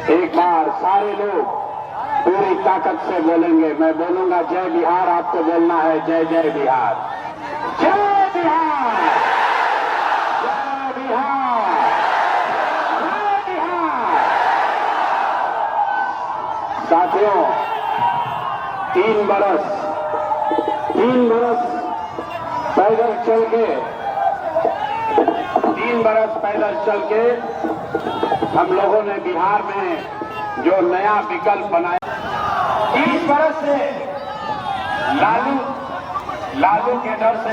एक बार सारे लोग पूरी ताकत से बोलेंगे। मैं बोलूंगा जय बिहार, आपको बोलना है जय जय बिहार, जय बिहार, जय बिहार, जय बिहार। साथियों, 3 बरस पैदल चल के 3 बरस पैदल चल के हम लोगों ने बिहार में जो नया विकल्प बनाया। 30 बरस से लालू के डर से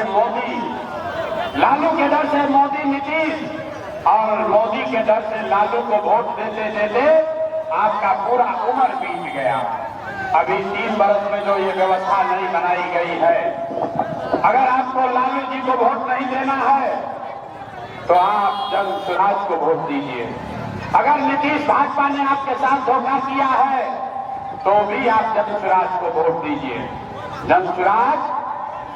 मोदी, नीतीश और मोदी के डर से लालू को वोट देते देते आपका पूरा उम्र बीत गया। अभी 3 बरस में जो ये व्यवस्था नहीं बनाई गई है, अगर आपको लालू जी को वोट नहीं देना है तो आप जन स्वराज को वोट दीजिए। अगर नीतीश भाजपा ने आपके साथ धोखा किया है तो भी आप जन स्वराज को वोट दीजिए। जन स्वराज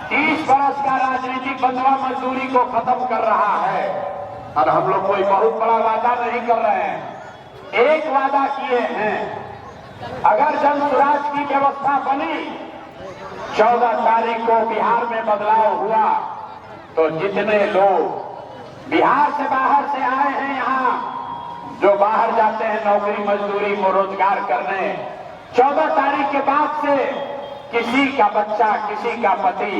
30 बरस का राजनीतिक बंधुआ मजदूरी को खत्म कर रहा है और हम लोग कोई बहुत बड़ा वादा नहीं कर रहे हैं। एक वादा किए हैं, अगर जन स्वराज की व्यवस्था बनी, 14 तारीख को बिहार में बदलाव हुआ तो जितने लोग बिहार से बाहर से आए हैं, यहाँ जो बाहर जाते हैं नौकरी मजदूरी को रोजगार करने, 14 तारीख के बाद से किसी का बच्चा, किसी का पति,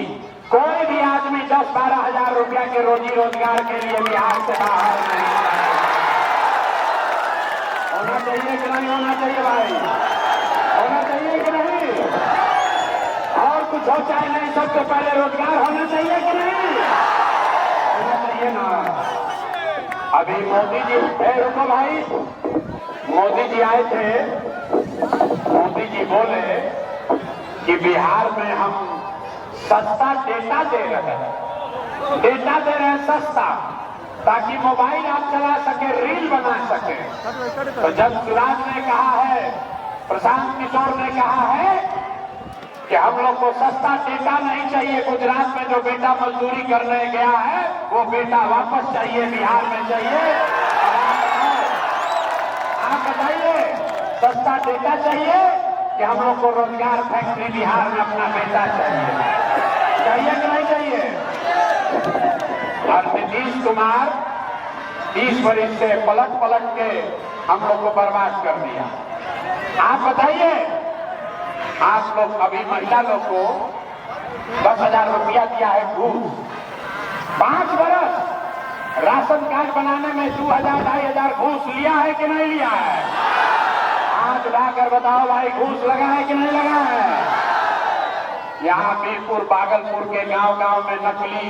कोई भी आदमी 10-12 हजार रुपया के रोजी रोजगार के लिए बिहार से बाहर नहीं होना चाहिए कि नहीं होना चाहिए भाई? होना चाहिए कि नहीं? और कुछ हो चाहे नहीं, सबसे पहले रोजगार होना चाहिए कि नहीं होना चाहिए ना? अभी मोदी जी, रुको भाई, मोदी जी आए थे, मोदी जी बोले कि बिहार में हम सस्ता डेटा दे रहे हैं सस्ता, ताकि मोबाइल आप चला सके, रील बना सके। तो जन स्वराज ने कहा है, प्रशांत किशोर ने कहा है कि हम लोग को सस्ता डेटा नहीं चाहिए। गुजरात में जो बेटा मजदूरी करने गया है वो बेटा वापस चाहिए, बिहार में चाहिए। आप बताइए, सस्ता डेटा चाहिए कि हम लोग को रोजगार फैक्ट्री बिहार में अपना बेटा चाहिए कि नहीं चाहिए? और नीतीश कुमार 30 वर्ष से पलट के हम लोग को बर्बाद कर दिया। आप बताइए, आप लोग अभी महिला लोग को 10,000 रुपया दिया है घूस। 5 बरस राशन कार्ड बनाने में 2,000-2,500 घूस लिया है कि नहीं लिया है? हाथ उठाकर बताओ भाई, घूस लगा है कि नहीं लगा है? यहाँ बीरपुर, भागलपुर के गांव में नकली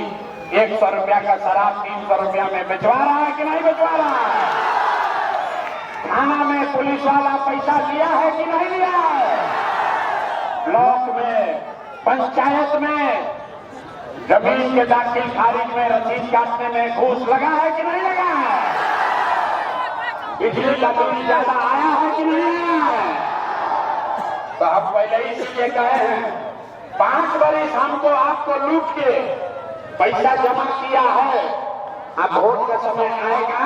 100 रुपया का शराब 300 रुपया में बेचवा रहा है कि नहीं बेचवा रहा है? थाना में पुलिस वाला पैसा लिया है कि नहीं लिया है? ब्लॉक में, पंचायत में जमीन के दाखिल खारिज में, रसीद काटने में घूस लगा है कि नहीं लगा है? बिजली का बिल ज्यादा आया है कि नहीं आया है? तो हम पहले ही इसलिए कहे हैं, 5 बरस हमको आपको लूट के पैसा जमा किया है। अब वोट का समय आएगा,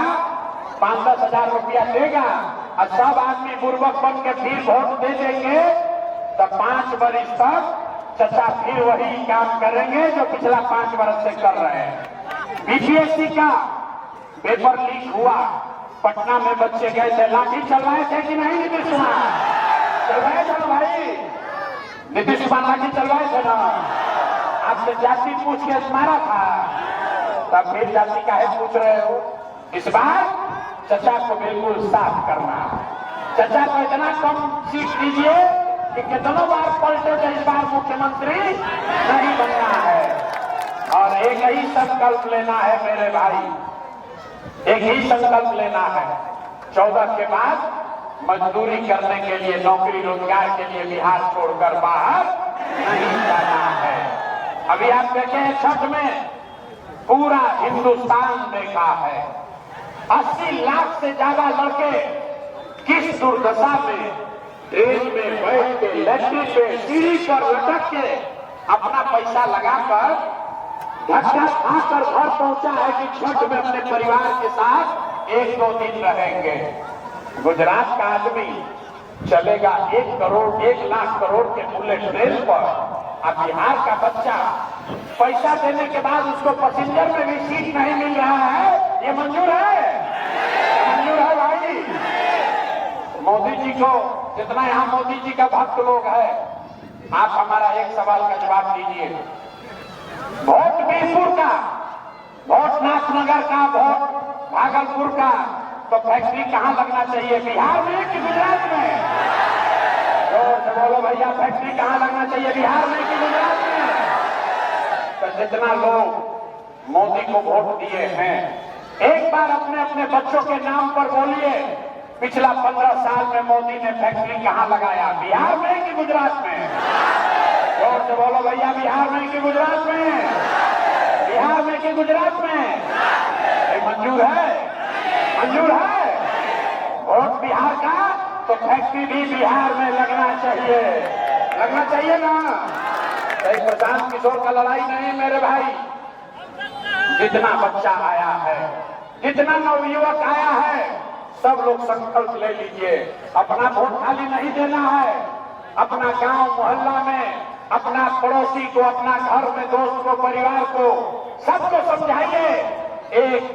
5-10 हजार रुपया देगा और सब आदमी बुर्बक बन के फिर वोट दे देंगे, तो 5 बरस तक चचा फिर वही काम करेंगे जो पिछला 5 बरस से कर रहे हैं। बीपीएससी का पेपर लीक हुआ, पटना में बच्चे गए थे, लाठी चलवाए थे कि नहीं नीतीश कुमार? चलवाए थे ना भाई, नीतीश कुमार लाठी चलवाए थे ना? आपसे जाति पूछ के मारा था, तब फिर जाति का है पूछ रहे हो? इस बार चचा को बिल्कुल साफ करना है। चचा को इतना कम सीट दीजिए कि कितनों बार पलटे तो इस बार मुख्यमंत्री नहीं बनना है। और एक ही संकल्प लेना है मेरे भाई, एक ही संकल्प लेना है, 14 के बाद मजदूरी करने के लिए, नौकरी रोजगार के लिए बिहार छोड़कर बाहर नहीं जाना है। अभी आप देखें, छठ में पूरा हिंदुस्तान देखा है, 80 लाख से ज्यादा लड़के किस दुर्दशा में ट्रेन में बैठ के, लट्टी पे, सीढ़ी पर लटक के अपना पैसा लगाकर धक्का खाकर घर पहुंचा है कि छठ में अपने परिवार के साथ 1-2 दिन रहेंगे। गुजरात का आदमी चलेगा 1 करोड़ 1 लाख करोड़ के बुलेट ट्रेन पर, अब बिहार का बच्चा पैसा देने के बाद उसको पैसेंजर में भी सीट नहीं मिल रहा है, ये मंजूर है? मंजूर है भाई? मोदी जी को, जितना यहाँ मोदी जी का भक्त लोग है, आप हमारा एक सवाल का जवाब दीजिए। वोट बीरपुर का, वोट नाथनगर का, वोट भागलपुर का, तो फैक्ट्री कहाँ लगना चाहिए, बिहार में कि गुजरात में? जोर से बोलो भैया, फैक्ट्री कहाँ लगना चाहिए, बिहार में कि गुजरात में? तो जितना लोग मोदी को वोट दिए हैं, एक बार अपने अपने बच्चों के नाम पर बोलिए, पिछला 15 साल में मोदी ने फैक्ट्री कहाँ लगाया, बिहार में कि गुजरात में? जोर से बोलो भैया, बिहार में कि गुजरात में? बिहार में कि गुजरात में? मंजूर है? मंजूर है? वोट बिहार का, तो फैक्ट्री भी बिहार में लगना चाहिए, लगना चाहिए ना? कहीं प्रशांत किशोर का लड़ाई नहीं मेरे भाई। जितना बच्चा आया है, जितना नवयुवक आया है, सब लोग संकल्प ले लीजिए, अपना वोट खाली नहीं देना है। अपना गांव मोहल्ला में, अपना पड़ोसी को, अपना घर में दोस्त को, परिवार को, सबको समझाइए, एक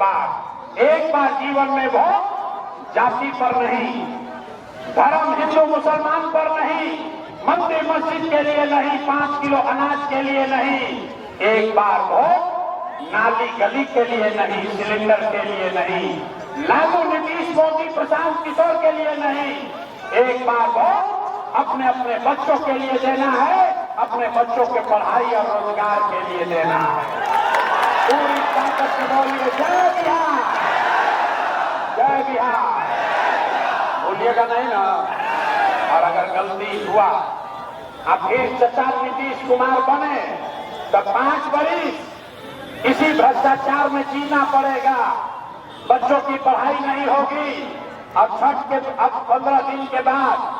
बार जीवन में वोट जाति पर नहीं, धर्म हिंदू मुसलमान पर नहीं, मंदिर मस्जिद के लिए नहीं, 5 किलो अनाज के लिए नहीं, एक बार वोट नाली गली के लिए नहीं, सिलेंडर के लिए नहीं, लालू नीतीश मोदी प्रशांत किशोर के लिए नहीं, एक बार वोट अपने अपने बच्चों के लिए देना है, अपने बच्चों के पढ़ाई और रोजगार के लिए देना है। पूरी ताकत से बोलिए जय बिहार, जय बिहार, बोलिएगा नहीं ना? और अगर गलती हुआ अब फिर चचा नीतीश कुमार बने तो 5 बरिस इसी भ्रष्टाचार में जीना पड़ेगा, बच्चों की पढ़ाई नहीं होगी। अब 15 दिन के बाद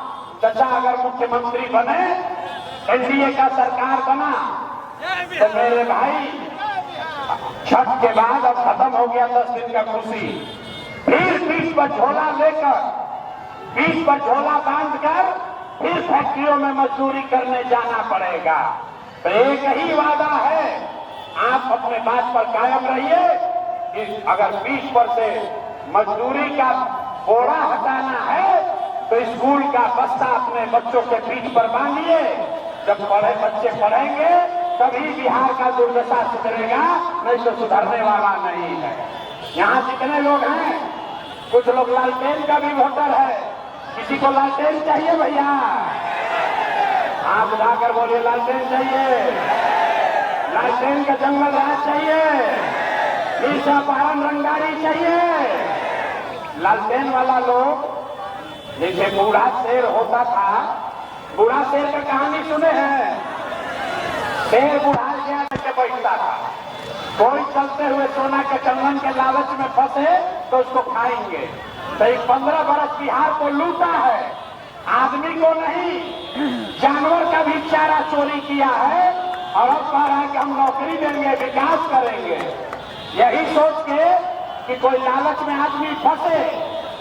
चचा अगर मुख्यमंत्री बने, एनडीए का सरकार बना, तो मेरे भाई छठ के बाद अब खत्म हो गया 10 दिन का खुशी, फिर पीठ पर झोला लेकर, पीठ पर झोला बांधकर फिर फैक्ट्रियों में मजदूरी करने जाना पड़ेगा। तो एक ही वादा है, आप अपने बात पर कायम रहिए कि अगर पीठ पर से मजदूरी का बोरा हटाना है तो स्कूल का बस्ता अपने बच्चों के पीठ पर बांधिए। जब बच्चे पढ़ेंगे तभी बिहार का दुर्दशा सुधरेगा, नहीं तो सुधरने वाला नहीं है। यहाँ जितने लोग हैं, कुछ लोग लालटेन का भी वोटर है, किसी को लालटेन चाहिए भैया? आप उठाकर बोलिए लालटेन चाहिए, लालटेन का जंगल राज चाहिए, ईसा पहाड़ रंगारी चाहिए। लालटेन वाला लोग, जैसे बूढ़ा शेर होता था, बूढ़ा शेर का कहानी सुने हैं? शेर बुढ़ा गया लेके बैठता था, कोई चलते हुए सोना के चंदन के लालच में फंसे तो उसको खाएंगे। तो 15 बरस बिहार को लूटा है, आदमी को नहीं, जानवर का भी चारा चोरी किया है, और अब कह रहा है कि हम नौकरी देंगे, विकास करेंगे। यही सोच के कि कोई लालच में आदमी फंसे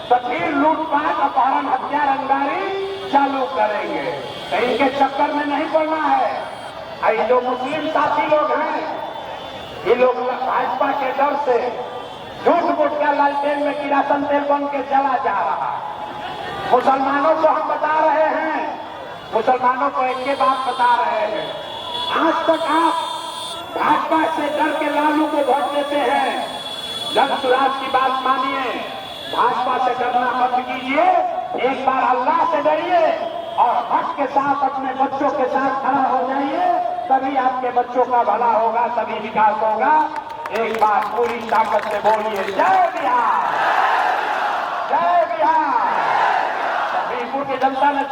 तो फिर लूटपाट, अपहरण, हत्या, रंगदारी चालू करेंगे। तो इनके चक्कर में नहीं पड़ना है। ये जो मुस्लिम साथी लोग हैं, ये लोग भाजपा के डर से झूठ मूठ का लालटेन में किरासन तेल बन के चला जा रहा है। मुसलमानों को हम बता रहे हैं, मुसलमानों को एक के बात बता रहे हैं, आज तक आप भाजपा से डर के लालू को वोट देते हैं। जन सुराज की बात मानिए, भाजपा से डरना बंद कीजिए, एक बार अल्लाह से डरिए और हक के साथ अपने बच्चों के साथ खड़ा हो जाइए, तभी आपके बच्चों का भला होगा, तभी विकास होगा। एक बार पूरी ताकत से बोलिए जय बिहार, जय बिहार। बीरपुर की जनता ने